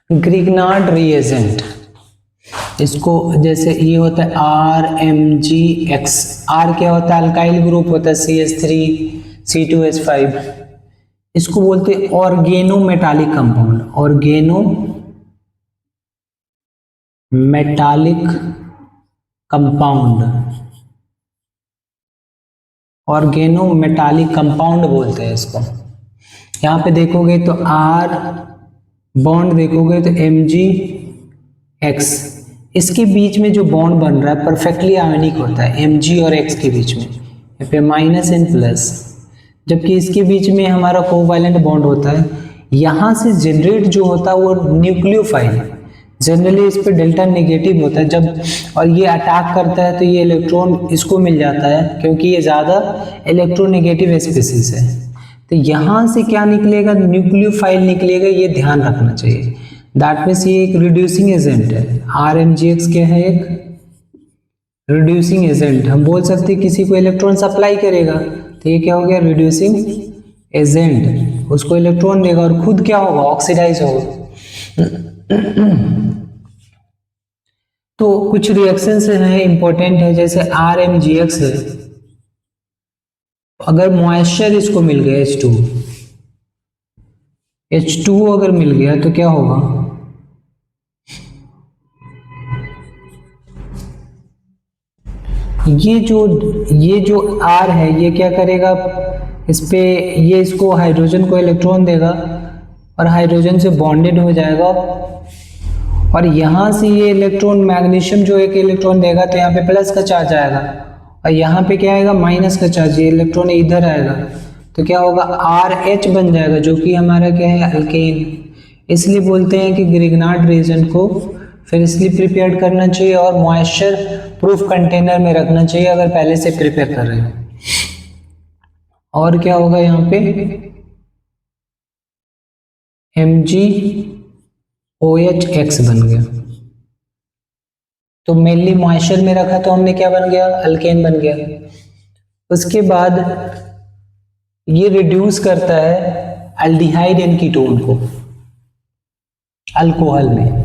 Grignard reagent, इसको जैसे ये होता है RMgX, R क्या होता है, अल्काइल ग्रुप होता है CH3 C2H5, इसको बोलते हैं organo metallic compound, organo metallic compound, organo metallic compound बोलते हैं इसको। यहाँ पे देखोगे तो R बॉन्ड देखोगे तो Mg(X), इसके बीच में जो बॉन्ड बन रहा है परफेक्टली आयनिक होता है Mg और X के बीच में, यहाँ पे माइनस एन प्लस, जबकि इसके बीच में हमारा कोवैलेंट बॉन्ड होता है। यहाँ से जनरेट जो होता है वो न्यूक्लियोफाइल, जनरली इस पे डेल्टा नेगेटिव होता है जब, और ये अटैक करता है तो ये इलेक्ट्रॉन इसको मिल जाता है क्योंकि ये ज़्यादा इलेक्ट्रोनेगेटिव स्पीसीज है। तो यहाँ से क्या निकलेगा, न्यूक्लियोफाइल निकलेगा, ये ध्यान रखना चाहिए। दैट मीन्स ये एक रिड्यूसिंग एजेंट है, RMgX क्या है, एक रिड्यूसिंग एजेंट। हम बोल सकते हैं किसी को इलेक्ट्रॉन सप्लाई करेगा तो ये क्या हो गया, रिड्यूसिंग एजेंट, उसको इलेक्ट्रॉन देगा और खुद क्या होगा, ऑक्सीडाइज होगा। तो कुछ रिएक्शंस हैं इंपॉर्टेंट है, जैसे RMgX है, अगर मॉइस्चर इसको मिल गया H2 अगर मिल गया तो क्या होगा, ये जो R है ये क्या करेगा, इस पे ये इसको हाइड्रोजन को इलेक्ट्रॉन देगा और हाइड्रोजन से बॉन्डेड हो जाएगा, और यहाँ से ये इलेक्ट्रॉन मैग्नीशियम जो एक इलेक्ट्रॉन देगा तो यहाँ पे प्लस का चार्ज आएगा, और यहाँ पे क्या आएगा, माइनस का चार्ज, ये इलेक्ट्रॉन इधर आएगा तो क्या होगा, RH बन जाएगा, जो कि हमारा क्या है, अल्केन। इसलिए बोलते हैं कि ग्रिग्नार्ड रिएजेंट को फिर इसलिए प्रिपेयर करना चाहिए और मॉइस्चर प्रूफ कंटेनर में रखना चाहिए अगर पहले से प्रिपेयर कर रहे हो। और क्या होगा यहाँ पे, MgOH बन गया, तो मेनली मॉइस्चर में रखा तो हमने क्या बन गया, अल्केन बन गया। उसके बाद ये रिड्यूस करता है एल्डिहाइड एंड कीटोन को अल्कोहल में।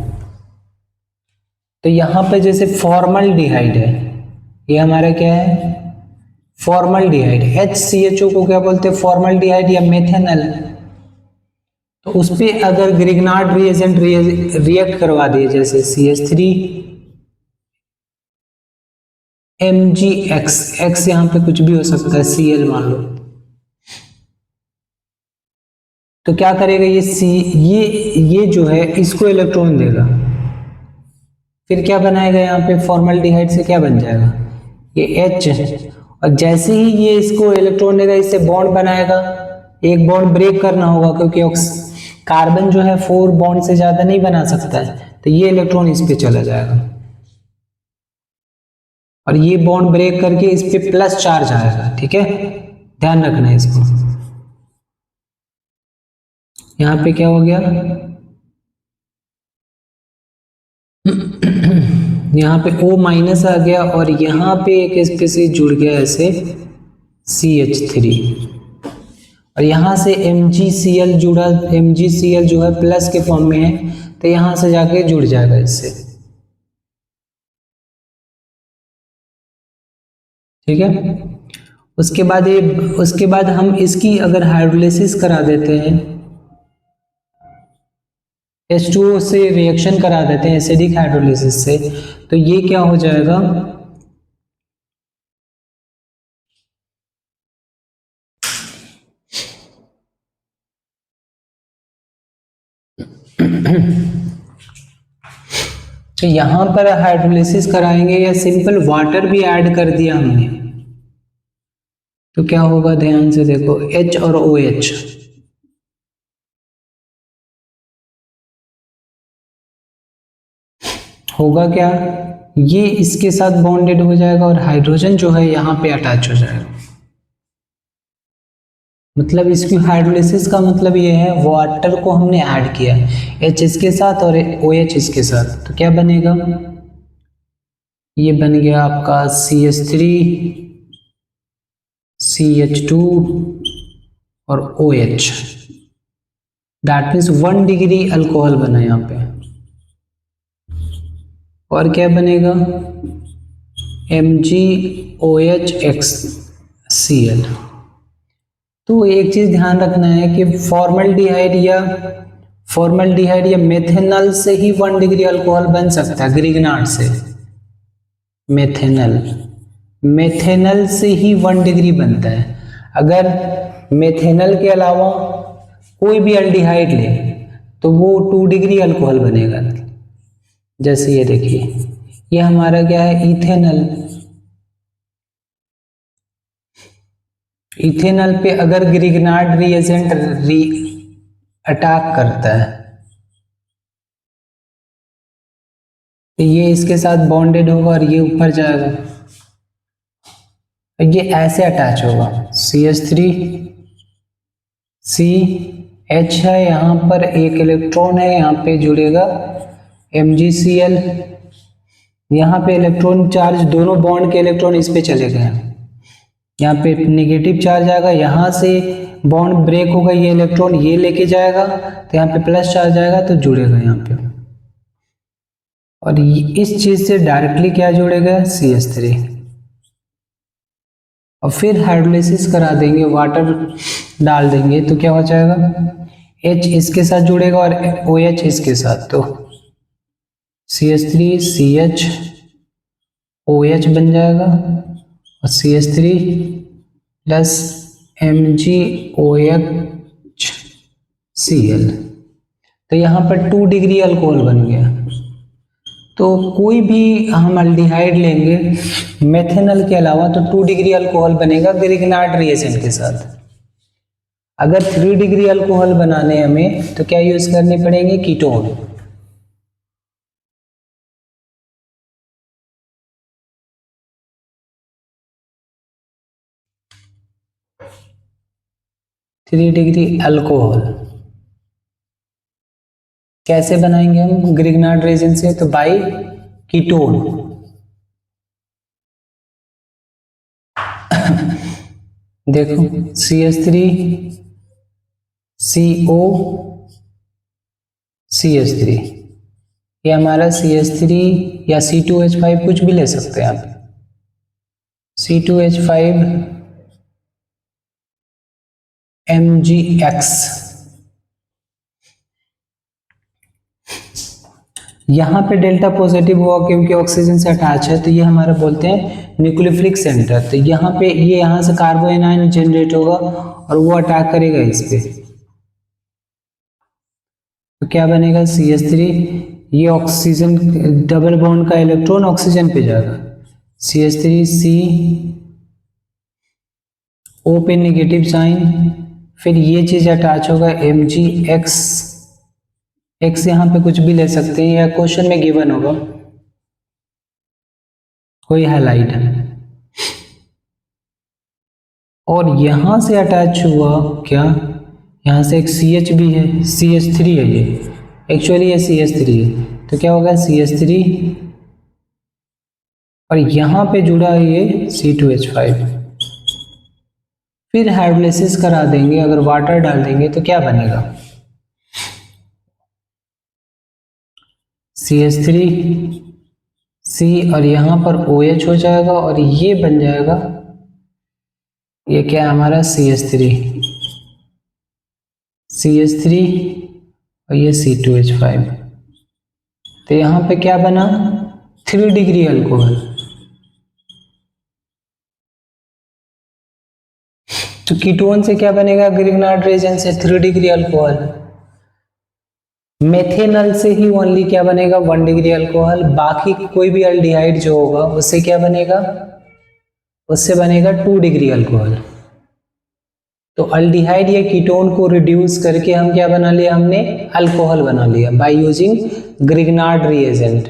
तो यहाँ पे जैसे फॉर्मल्डिहाइड है, ये हमारा क्या है, फॉर्मल्डिहाइड, HCHO को क्या बोलते हैं, फॉर्मल्डिहाइड या मेथेनल। तो उस पे अगर ग्रिग्नार्ड रिएजेंट रिएक्ट करवा दिए, जैसे CH3MgX, X यहाँ पे कुछ भी हो सकता है, Cl मान लो, तो क्या करेगा ये जो है इसको इलेक्ट्रॉन देगा, फिर क्या बनाएगा, यहाँ पे फॉर्मल्डिहाइड से क्या बन जाएगा, ये H, और जैसे ही ये इसको इलेक्ट्रॉन देगा इससे बॉन्ड बनाएगा, एक बॉन्ड ब्रेक करना होगा क्योंकि कार्बन जो है 4 बॉन्ड से ज्यादा नहीं बना सकता है, तो ये इलेक्ट्रॉन इस पे चला जाएगा और ये बॉन्ड ब्रेक करके इस पे प्लस चार्ज आएगा। ठीक है, ध्यान रखना है इसको। यहाँ पे क्या हो गया, यहाँ पे O माइनस आ गया और यहाँ पे एक स्पीसीज जुड़ गया ऐसे CH3, और यहाँ से MgCl जुड़ा, MgCl जो है प्लस के फॉर्म में है तो यहाँ से जाके जुड़ जाएगा इससे। ठीक है, उसके बाद हम इसकी अगर हाइड्रोलिसिस करा देते हैं, H2O से रिएक्शन करा देते हैं एसिडिक हाइड्रोलिसिस से, तो ये क्या हो जाएगा, तो यहां पर हाइड्रोलिसिस कराएंगे या सिंपल वाटर भी ऐड कर दिया हमने तो क्या होगा, ध्यान से देखो, H और OH, होगा क्या, ये इसके साथ बॉन्डेड हो जाएगा और हाइड्रोजन जो है यहाँ पे अटैच हो जाएगा। मतलब इसकी हाइड्रोलिसिस का मतलब ये है वाटर को हमने ऐड किया, H इसके साथ और OH इसके साथ, तो क्या बनेगा, ये बन गया आपका CH3 CH2 और OH। That means 1 degree alcohol बना यहाँ पे। और क्या बनेगा, MgOHxCl। तो एक चीज ध्यान रखना है कि फॉर्मल्डिहाइड या मेथेनॉल से ही 1 डिग्री अल्कोहल बन सकता है, ग्रिग्नार्ड से। मेथेनॉल से ही 1 डिग्री बनता है। अगर मेथेनॉल के अलावा कोई भी अल्डिहाइड ले तो वो 2 डिग्री अल्कोहल बनेगा। जैसे ये देखिए, ये हमारा क्या है, इथेनॉल पे अगर ग्रिग्नार्ड रिएजेंट अटैक करता है तो ये इसके साथ बॉन्डेड होगा और ये ऊपर जाएगा, ये ऐसे अटैच होगा। CH3CH है, यहाँ पर एक इलेक्ट्रॉन है, यहाँ पे जुड़ेगा MgCl। यहाँ पे इलेक्ट्रॉन चार्ज, दोनों बॉन्ड के इलेक्ट्रॉन इस पे चले गए, यहाँ पे नेगेटिव चार्ज आएगा, यहाँ से बॉन्ड ब्रेक होगा, ये इलेक्ट्रॉन ये लेके जाएगा तो यहाँ पे प्लस चार्ज आएगा तो जुड़ेगा यहाँ पे। और इस चीज से डायरेक्टली क्या जुड़ेगा, CH3। और फिर हाइड्रोलिसिस करा देंगे, वाटर डाल देंगे तो क्या हो जाएगा, H इसके साथ जुड़ेगा और OH इसके साथ, तो CH3CH OH बन जाएगा और CH3 प्लस MgOHCl। तो यहाँ पर 2 डिग्री अल्कोहल बन गया। तो कोई भी हम अल्डिहाइड लेंगे मेथेनॉल के अलावा तो 2 डिग्री अल्कोहल बनेगा ग्रिग्नार्ड रिएजेंट के साथ। अगर 3 डिग्री अल्कोहल बनाने हमें तो क्या यूज करने पड़ेंगे, कीटोन। थ्री डिग्री अल्कोहल कैसे बनाएंगे हम ग्रिग्नार्ड रिएजेंट से, तो बाय कीटोन। देखो CH3COCH3, ये हमारा CH3 या C2H5 कुछ भी ले सकते हैं आप। C2H5MgX, यहाँ पे डेल्टा पॉजिटिव हुआ क्योंकि ऑक्सीजन से अटैच है, तो ये हमारा बोलते हैं न्यूक्लियोफिलिक सेंटर। तो यहाँ पे ये यहाँ से कार्बोएनायन जनरेट होगा और वो अटैक करेगा इस पे, तो क्या बनेगा, CH3, ये ऑक्सीजन डबल बॉन्ड का इलेक्ट्रॉन ऑक्सीजन पे जाएगा, CH3CO पे नेगेटिव साइन, फिर ये चीज अटैच होगा MgX, X यहाँ पे कुछ भी ले सकते हैं या क्वेश्चन में गिवन होगा कोई हाइलाइट है। और यहां से अटैच हुआ क्या, यहाँ से एक CH भी है, CH3 है, ये एक्चुअली ये CH3 है, तो क्या होगा CH3 और यहाँ पे जुड़ा है ये C2H5। फिर हाइड्रोलिसिस करा देंगे, अगर वाटर डाल देंगे तो क्या बनेगा, CH3C और यहाँ पर OH हो जाएगा और ये बन जाएगा, ये क्या है हमारा CH3 और ये C2H5। तो यहाँ पे क्या बना, 3 डिग्री अल्कोहल। तो कीटोन से क्या बनेगा, ग्रिग्नार्ड रिएजेंट से 3 डिग्री अल्कोहल। मेथेनॉल से ही ओनली क्या बनेगा, 1 डिग्री अल्कोहल। बाकी कोई भी अल्डिहाइड जो होगा उससे क्या बनेगा, उससे बनेगा 2 डिग्री अल्कोहल। तो अल्डिहाइड या कीटोन को रिड्यूस करके हम क्या बना लिया, हमने अल्कोहल बना लिया बाय यूजिंग ग्रिग्नार्ड रिएजेंट।